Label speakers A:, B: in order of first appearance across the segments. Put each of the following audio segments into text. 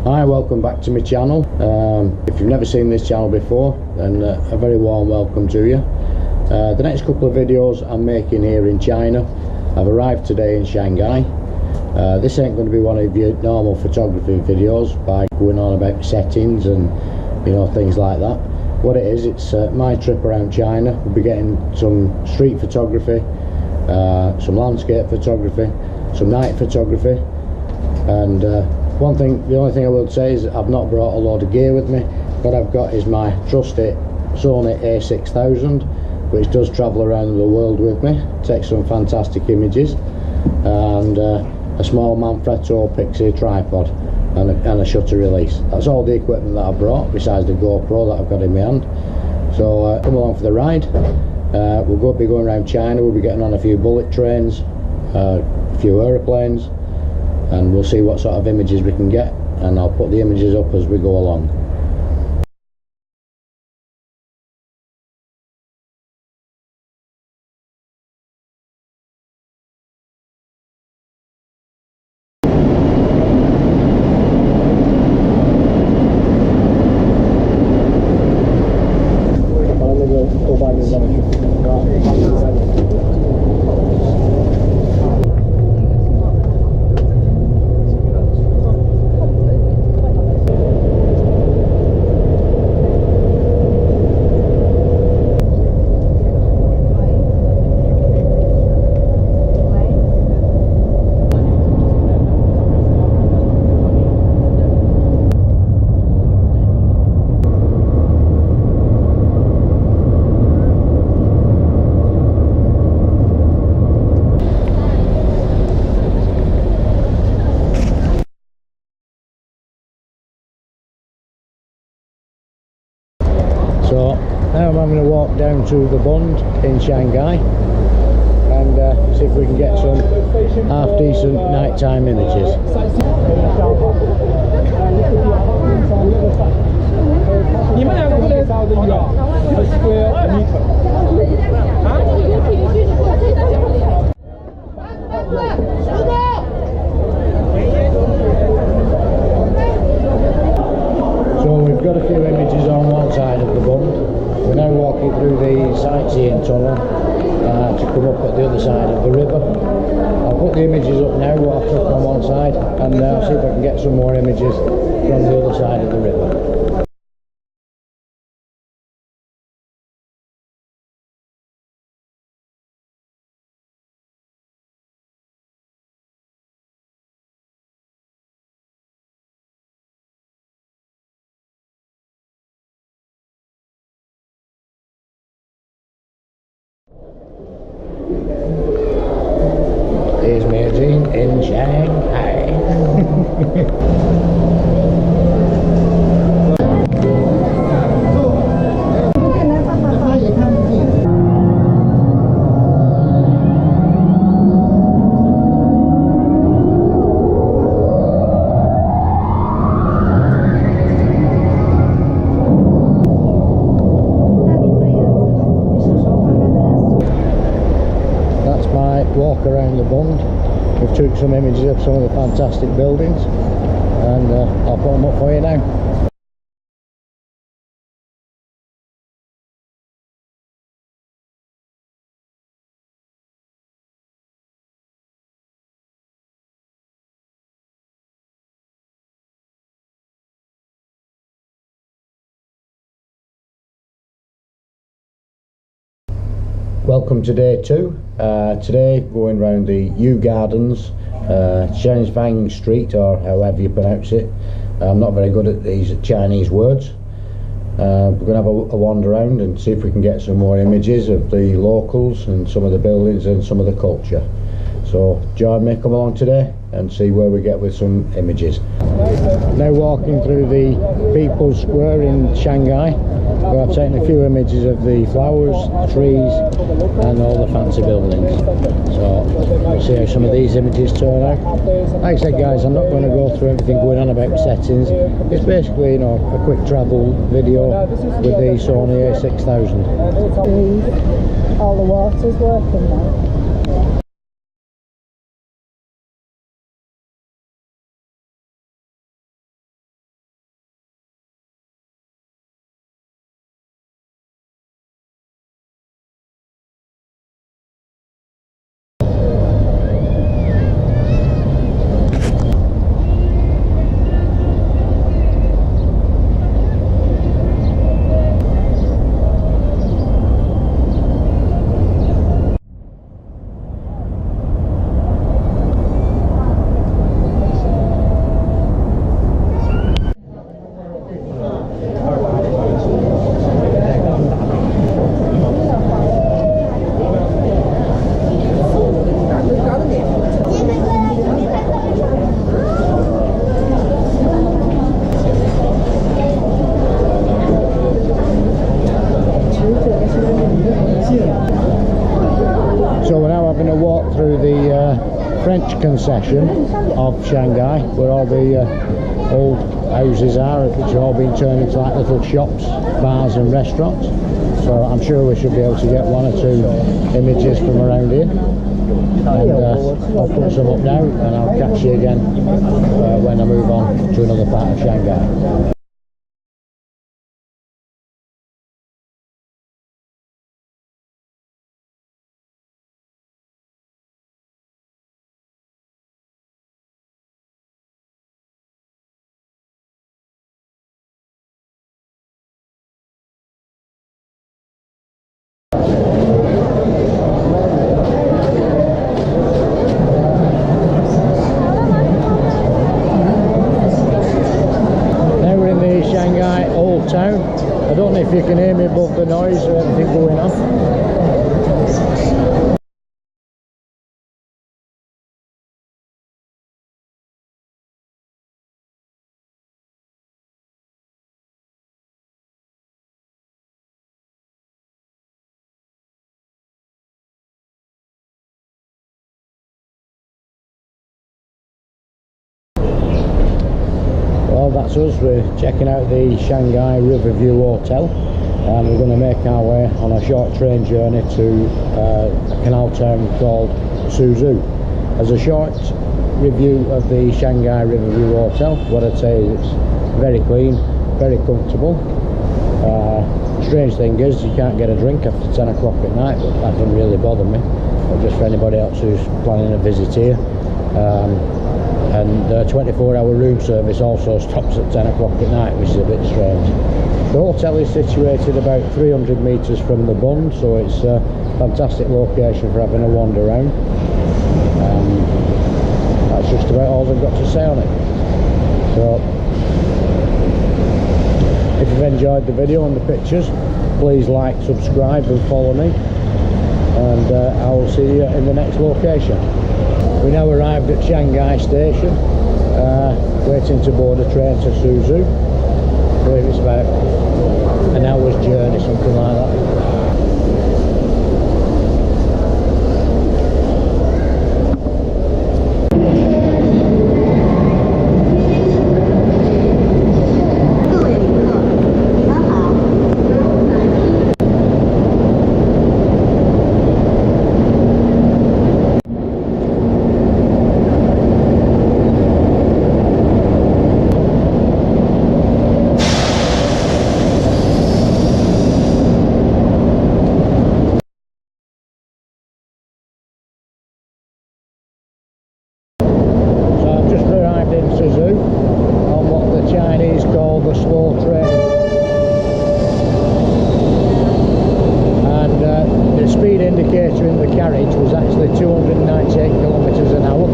A: Hi, welcome back to my channel. If you've never seen this channel before, then a very warm welcome to you. The next couple of videos I'm making here in China. I've arrived today in Shanghai. This ain't going to be one of your normal photography videos by going on about settings and things like that. What it is, it's my trip around China. We'll be getting some street photography, some landscape photography, some night photography, and the only thing I will say is I've not brought a load of gear with me. What I've got is my trusty Sony A6000, which does travel around the world with me, takes some fantastic images, and a small Manfrotto Pixie tripod and a shutter release. That's all the equipment that I brought, besides the GoPro that I've got in my hand. So come along for the ride. We'll be going around China. We'll be getting on a few bullet trains, a few aeroplanes, and we'll see what sort of images we can get, and I'll put the images up as we go along. So now I'm going to walk down to the Bund in Shanghai and see if we can get some half decent nighttime images. So we've got a few images on one side of the Bund. We're now walking through the sightseeing tunnel to come up at the other side of the river. I'll put the images up now what I've took on one side, and I'll see if I can get some more images from the other side of the river. Here's Beijing in Shanghai. That's my walk around the Bund. We've took some images of some of the fantastic buildings, and I'll put them up for you now. Welcome to day two. Today going round the Yew Gardens, Shenzhen Street, or however you pronounce it. I'm not very good at these Chinese words. We're going to have a wander around and see if we can get some more images of the locals and some of the buildings and some of the culture. So join me, come along today and see where we get with some images. Now walking through the People's Square in Shanghai, where I've taken a few images of the flowers, trees and all the fancy buildings. So we'll see how some of these images turn out. Like I said guys, I'm not going to go through everything going on about settings. It's basically a quick travel video with the Sony A6000.
B: All the water's working now.
A: section of Shanghai where all the old houses are, which have all been turned into like little shops, bars and restaurants. So I'm sure we should be able to get one or two images from around here. And I'll put some up now and I'll catch you again when I move on to another part of Shanghai. Town. I don't know if you can hear me above the noise of everything going on. Well, that's us. We're checking out the Shanghai Riverview Hotel and we're going to make our way on a short train journey to a canal town called Suzhou. As a short review of the Shanghai Riverview Hotel, what I'd say is it's very clean, very comfortable. Strange thing is you can't get a drink after 10 o'clock at night, but that doesn't really bother me, but just for anybody else who's planning a visit here. And 24-hour room service also stops at 10 o'clock at night, which is a bit strange. The hotel is situated about 300 metres from the Bund, so it's a fantastic location for having a wander around. That's just about all I've got to say on it. So if you've enjoyed the video and the pictures, please like, subscribe and follow me, and I will see you in the next location. We now arrived at Shanghai station, waiting to board a train to Suzhou. I believe it's about an hour's journey, something like that. Indicator in the carriage was actually 298 kilometres an hour,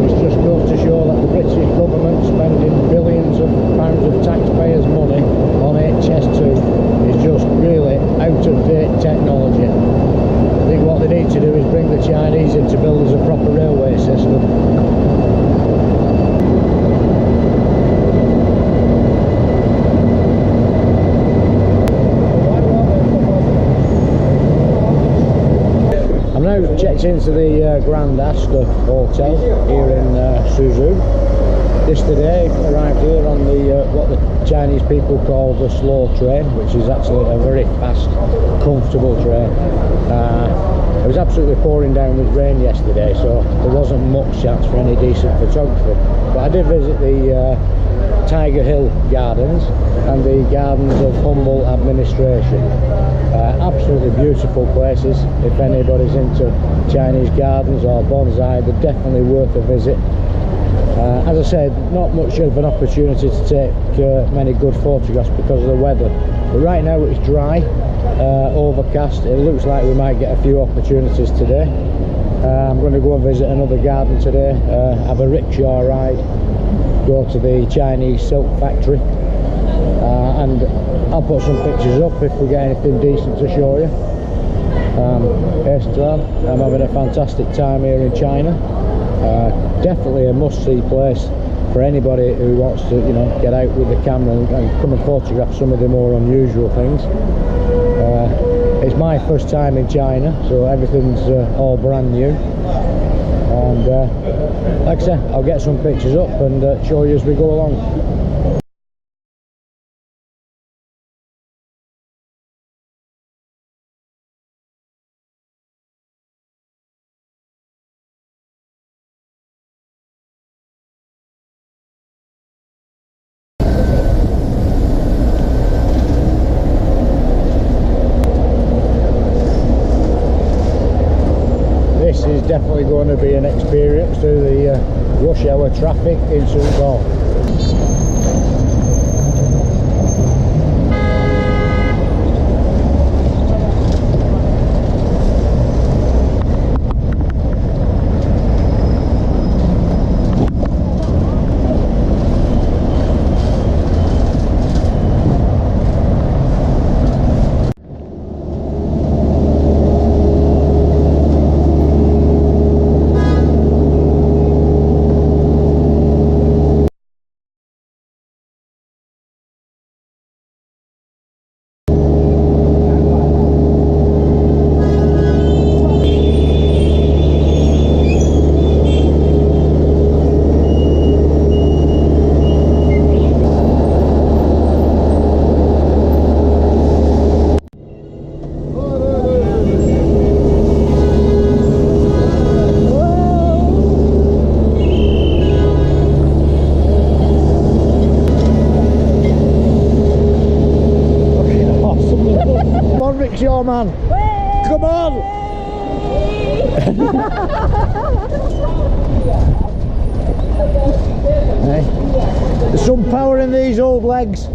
A: which just goes to show that the British government spending billions of pounds of taxpayers' money on HS2 is just really out-of-date technology. I think what they need to do is bring the Chinese in to build us a proper railway system. Now checked into the Grand Astor Hotel here in Suzhou. Yesterday arrived here on the what the Chinese people call the slow train, which is actually a very fast, comfortable train. It was absolutely pouring down with rain yesterday, so there wasn't much chance for any decent photography. But I did visit the Tiger Hill Gardens and the Gardens of Humble Administration. Absolutely beautiful places. If anybody's into Chinese gardens or bonsai, they're definitely worth a visit. As I said, not much of an opportunity to take many good photographs because of the weather, but right now it's dry, overcast. It looks like we might get a few opportunities today. I'm going to go and visit another garden today, have a rickshaw ride, go to the Chinese silk factory, and I'll put some pictures up if we get anything decent to show you. I'm having a fantastic time here in China. Definitely a must-see place for anybody who wants to, you know, get out with the camera and come and photograph some of the more unusual things. It's my first time in China, so everything's all brand new. And like I said, I'll get some pictures up and show you as we go along. This is definitely going to be an experience through the rush hour traffic in Suzhou. Your man. Whee! Come on! Hey. There's some power in these old legs.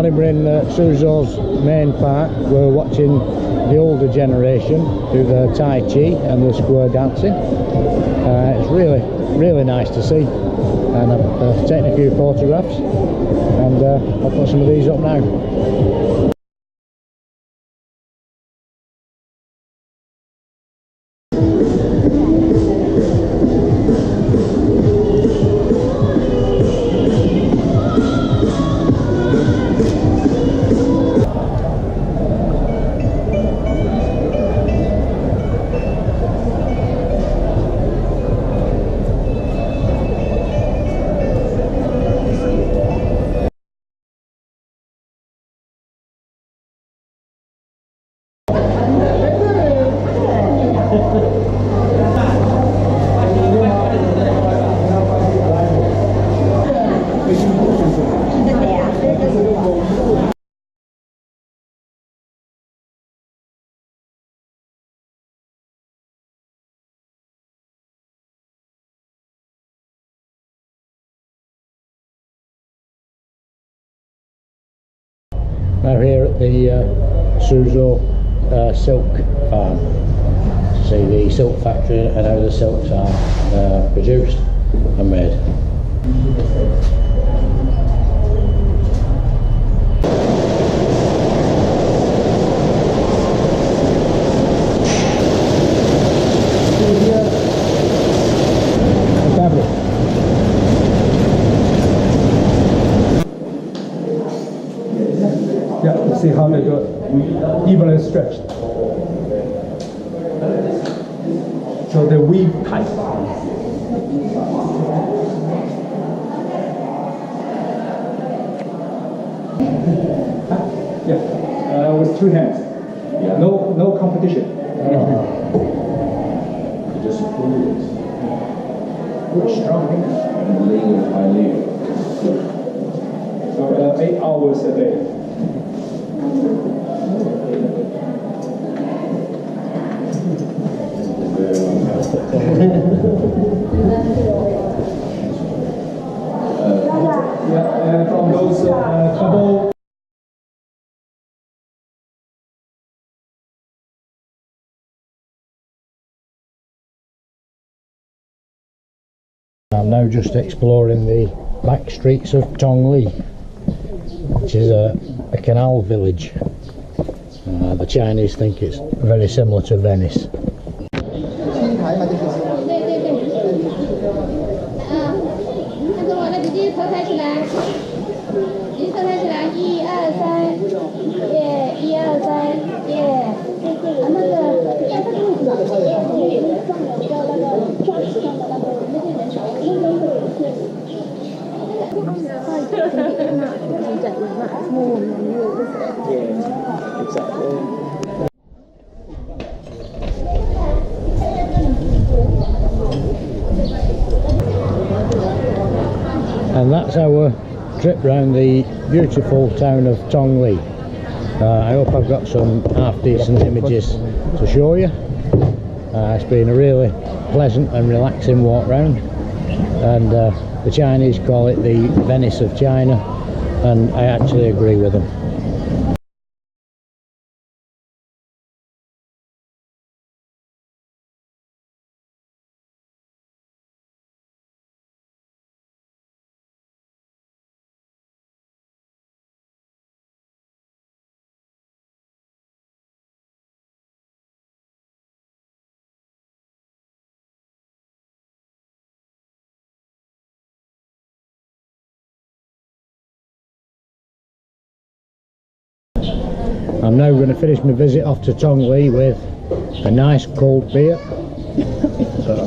A: We're in Suzhou's main park. We're watching the older generation do the Tai Chi and the square dancing. It's really nice to see, and I've taken a few photographs, and I'll put some of these up now. Now here at the Suzhou silk farm, see the silk factory and how the silks are produced and made.
C: Yeah, you see how they go evenly stretched. So they weave tight. Yeah, with two hands. Yeah, no competition.
D: You just pull it. Very strong. And layer by layer.
C: So 8 hours a day. Yeah, and from those couple.
A: I'm now just exploring the back streets of Tongli, which is a canal village. The Chinese think it's very similar to Venice. And that's our trip round the beautiful town of Tongli. I hope I've got some half decent images to show you. It's been a really pleasant and relaxing walk round, and the Chinese call it the Venice of China, and I actually agree with them. I'm now going to finish my visit off to Tongli with a nice cold beer. So,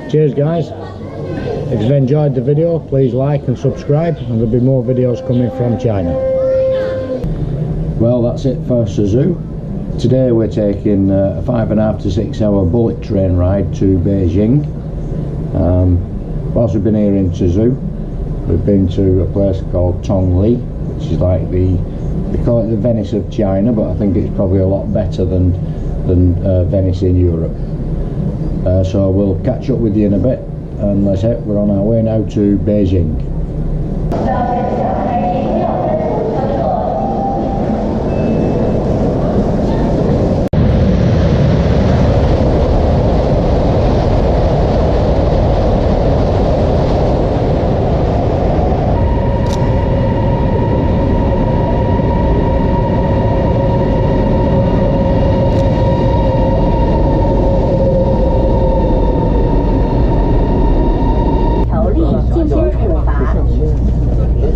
A: cheers guys. If you've enjoyed the video, please like and subscribe, and there'll be more videos coming from China. Well, that's it for Suzhou. Today we're taking a 5.5 to 6 hour bullet train ride to Beijing. Whilst we've been here in Suzhou, we've been to a place called Tongli, which is like they call it the Venice of China, but I think it's probably a lot better than Venice in Europe. So we'll catch up with you in a bit, and let's head, we're on our way now to Beijing.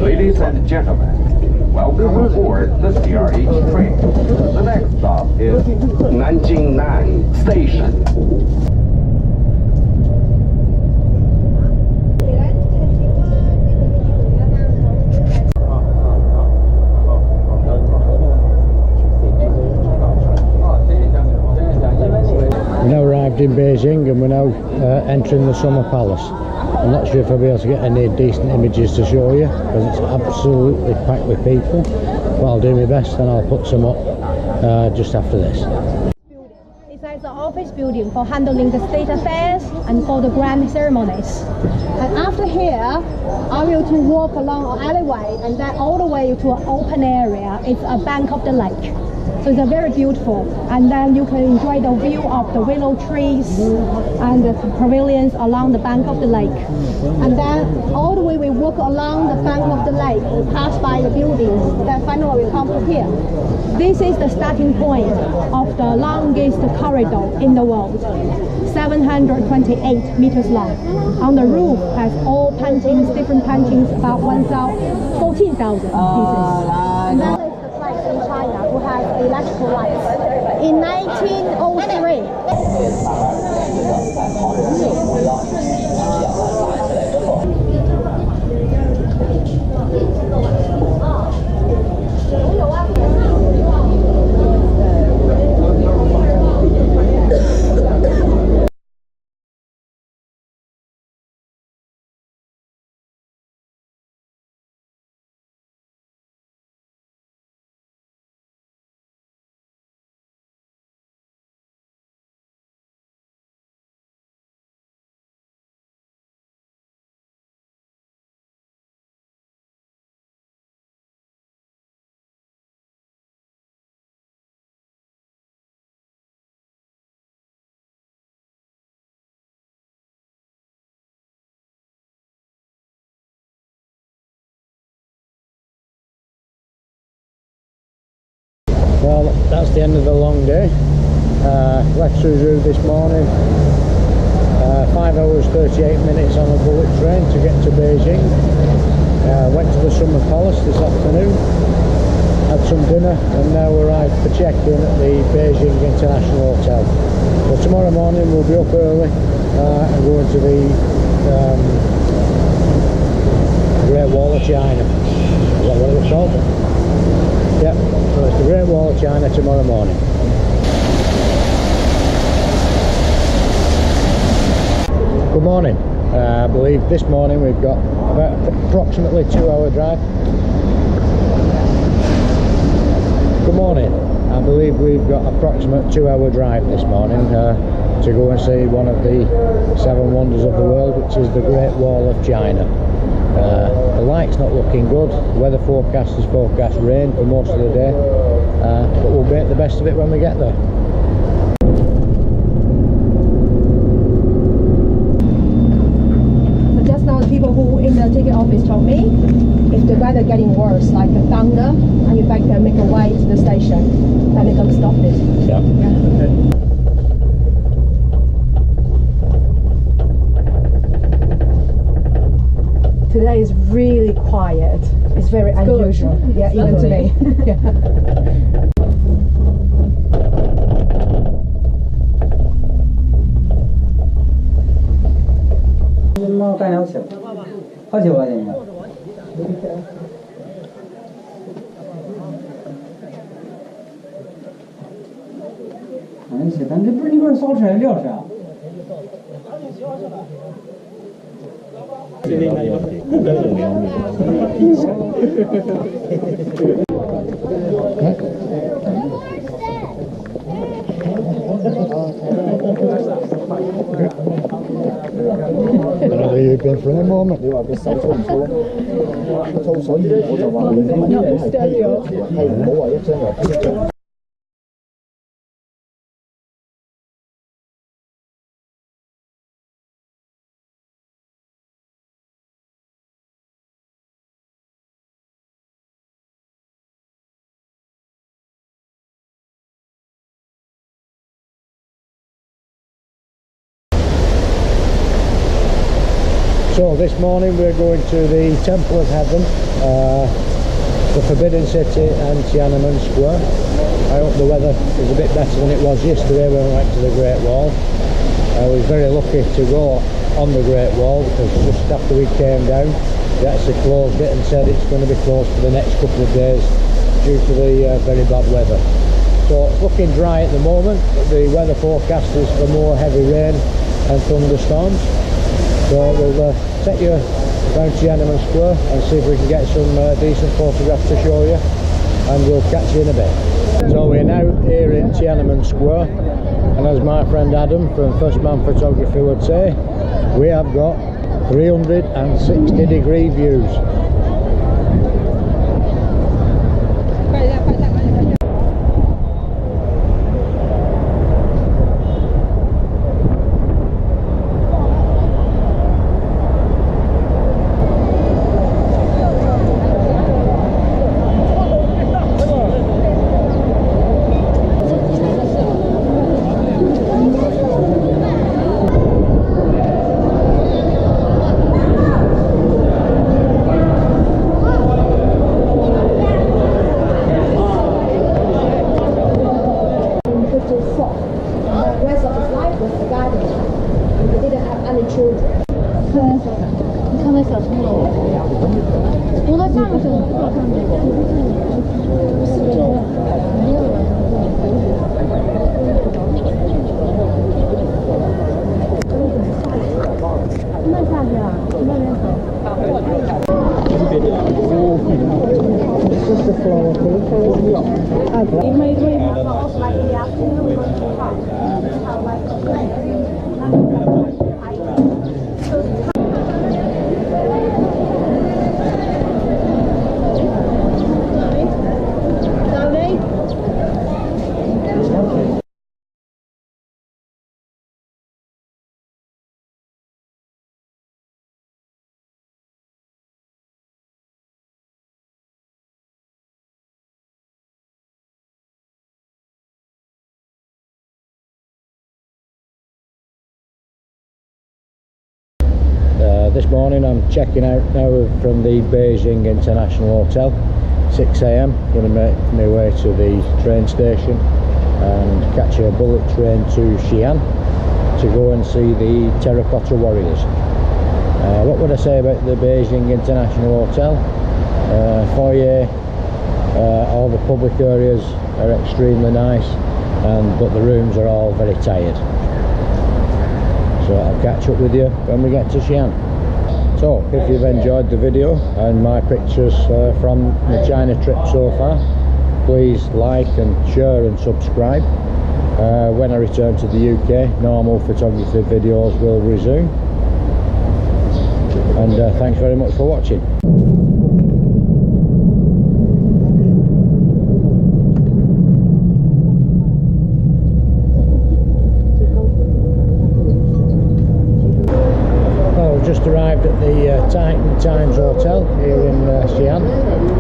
E: Ladies and gentlemen, welcome aboard the CRH train. The next stop is Nanjing Nan Station.
A: We're now arrived in Beijing, and we're now entering the Summer Palace. I'm not sure if I'll be able to get any decent images to show you, because it's absolutely packed with people, but I'll do my best and I'll put some up just after this.
B: It's like the office building for handling the state affairs and for the grand ceremonies. And after here, I will to walk along an alleyway, and then all the way to an open area. It's a bank of the lake. So it's very beautiful, and then you can enjoy the view of the willow trees and the pavilions along the bank of the lake. And then all the way we walk along the bank of the lake, we pass by the buildings, then finally we come to here. This is the starting point of the longest corridor in the world, 728 meters long. On the roof has all paintings, different paintings, about 14,000 pieces. And that is the place electrical lights. In 1903.
A: Well, that's the end of the long day. Left Suzhou this morning, 5 hours 38 minutes on a bullet train to get to Beijing. Went to the Summer Palace this afternoon, had some dinner, and now arrived for check-in at the Beijing International Hotel. So tomorrow morning we'll be up early and going to the Great Wall of China. Is that what it was called? Yep, so it's the Great Wall of China tomorrow morning. Good morning. I believe this morning we've got about approximately 2-hour drive. Good morning. I believe we've got approximate 2-hour drive this morning to go and see one of the 7 wonders of the world, which is the Great Wall of China. The light's not looking good. The weather forecast is forecast rain for most of the day, but we'll make the best of it when we get there.
B: So just now the people who in the ticket office told me if the weather getting worse, like the thunder, and you back there make a way to the station, then they're going to stop it.
A: Yeah.
B: Okay. Today is really quiet. It's very unusual. Good. Yeah, even to me. Yeah.
A: You've been for a moment. So this morning we're going to the Temple of Heaven, the Forbidden City and Tiananmen Square. I hope the weather is a bit better than it was yesterday when we went to the Great Wall. I was very lucky to go on the Great Wall because just after we came down they actually closed it and said it's going to be closed for the next couple of days due to the very bad weather. So it's looking dry at the moment, but the weather forecast is for more heavy rain and thunderstorms. So we'll take you around Tiananmen Square and see if we can get some decent photographs to show you, and we'll catch you in a bit. So we're now here in Tiananmen Square, and as my friend Adam from First Man Photography would say, we have got 360-degree views. This morning I'm checking out now from the Beijing International Hotel, 6 AM. Going to make my way to the train station and catch a bullet train to Xi'an to go and see the Terracotta Warriors. What would I say about the Beijing International Hotel? Foyer, all the public areas are extremely nice, but the rooms are all very tired. So I'll catch up with you when we get to Xi'an. So if you've enjoyed the video and my pictures from the China trip so far, please like and share and subscribe. When I return to the UK, normal photography videos will resume. And thanks very much for watching. Just arrived at the Times Hotel here in Xi'an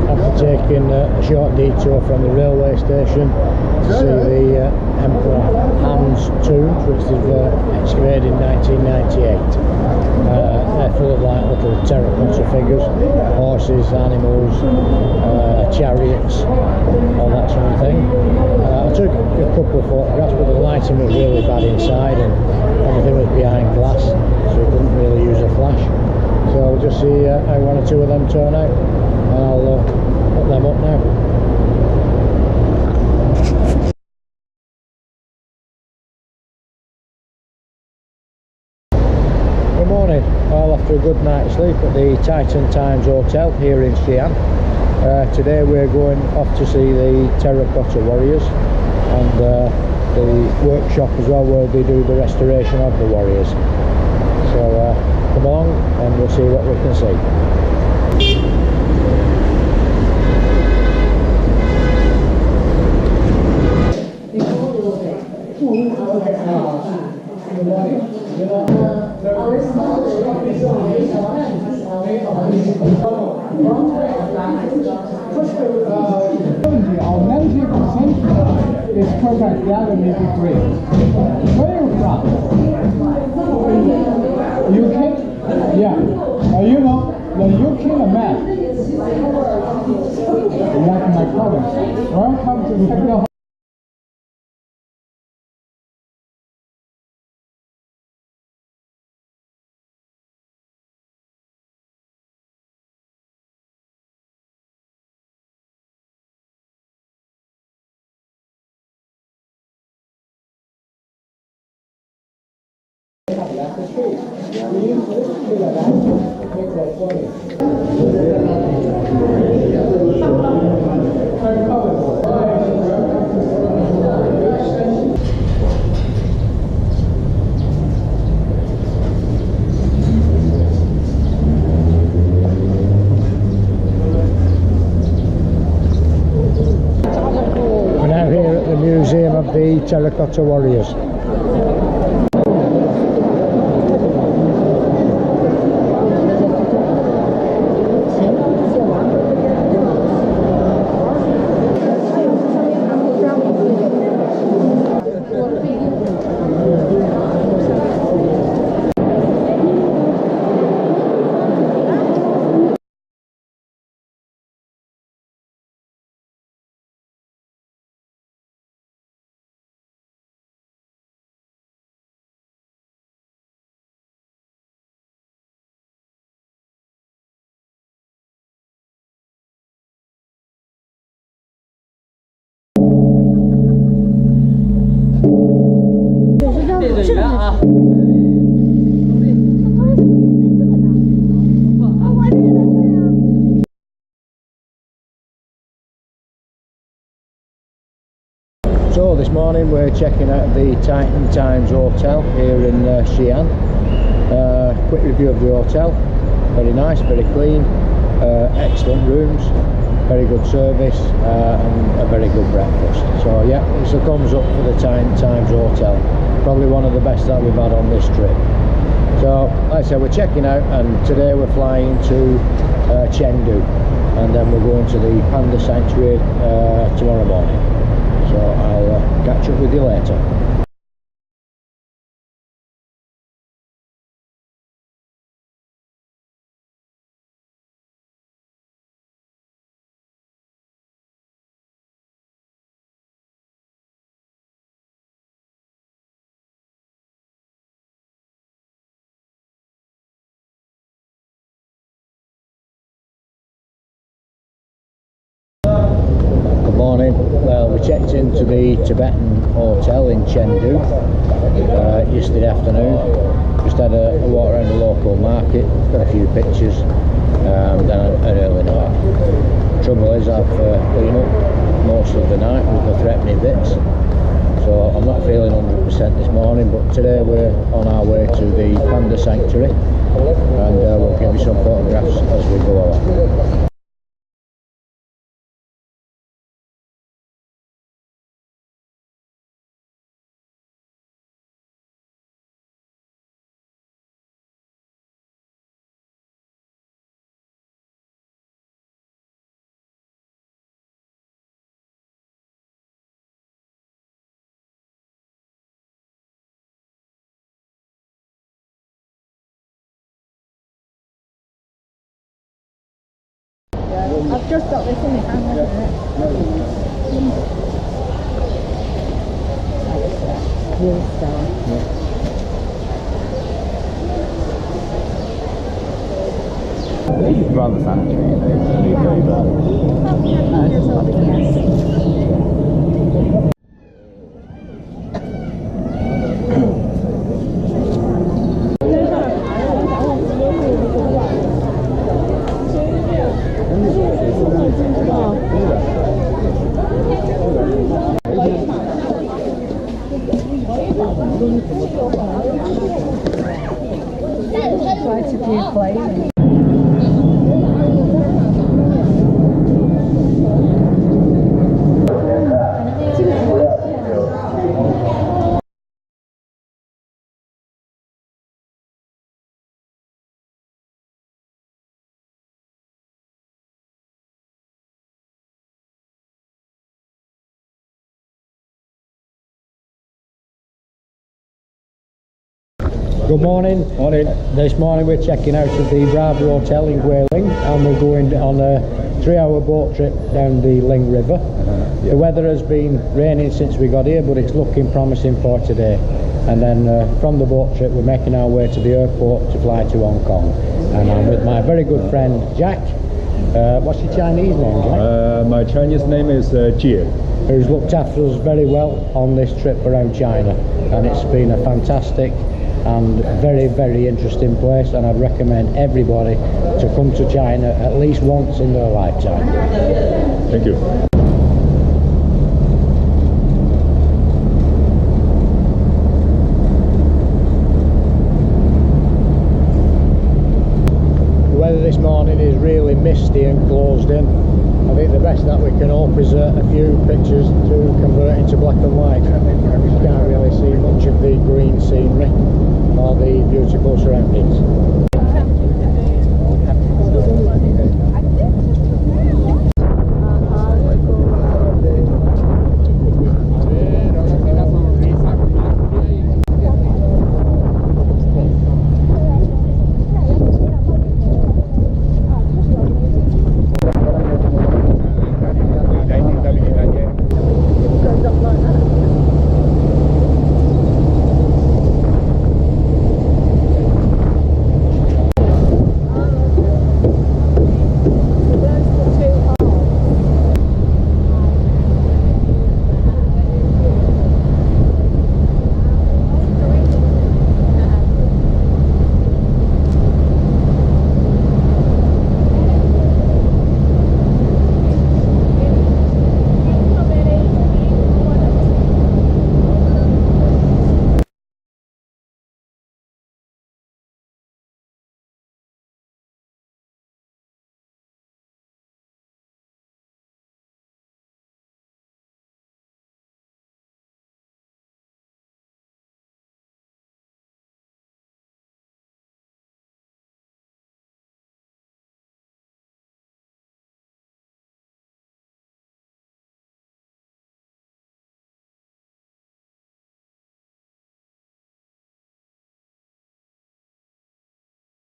A: after taking a short detour from the railway station to see the Emperor Han's tomb, which was excavated in 1998. They're full of like little terracotta figures, horses, animals, chariots, all that sort of thing. I took a couple of photographs, but the lighting was really bad inside and everything was behind glass, so we couldn't really use a flash. So we'll just see how one or two of them turn out, and I'll put them up now. Good morning. Well, after a good night's sleep at the Times Hotel here in Xi'an, today we're going off to see the Terracotta Warriors and the workshop as well, where they do the restoration of the warriors. So come along and we'll see what we can see.
C: Or 90% is perfect, the other may be great. Where are you from? UK? Yeah. You know, the UK map. Like my comments. Welcome to Chengdu.
A: We're now here at the Museum of the Terracotta Warriors. So this morning we're checking out the Titan Times Hotel here in Xi'an. Quick review of the hotel. Very nice, very clean, excellent rooms, very good service, and a very good breakfast. So yeah, it's a thumbs up for the Titan Times Hotel. Probably one of the best that we've had on this trip. So like I said, we're checking out, and today we're flying to Chengdu, and then we're going to the Panda Sanctuary tomorrow morning. So I'll catch up with you later. Morning. Well, we checked into the Tibetan hotel in Chengdu yesterday afternoon. Just had a walk around the local market, got a few pictures, then an early night. Trouble is, I've been up most of the night with the threatening bits, so I'm not feeling 100% this morning. But today we're on our way to the Panda Sanctuary, and we'll give you some photographs as we go along.
B: I've just got this in my hand.
F: This is rather sanitary, you
B: Quite a few planes.
A: Good morning. Morning. This morning we're checking out of the Bravo Hotel in Guilin, and we're going on a 3-hour boat trip down the Ling River. The weather has been raining since we got here, but it's looking promising for today. And then from the boat trip we're making our way to the airport to fly to Hong Kong. And I'm with my very good friend Jack. What's your Chinese name, Jack?
F: My Chinese name is Jie.
A: Who's looked after us very well on this trip around China, and it's been a fantastic and very, very interesting place, and I'd recommend everybody to come to China at least once in their lifetime.
F: Thank you.
A: The weather this morning is really misty and closed in. I think the best that we can hope is a few pictures to convert into black and white. You can't really see much of the green scenery or the beautiful surroundings.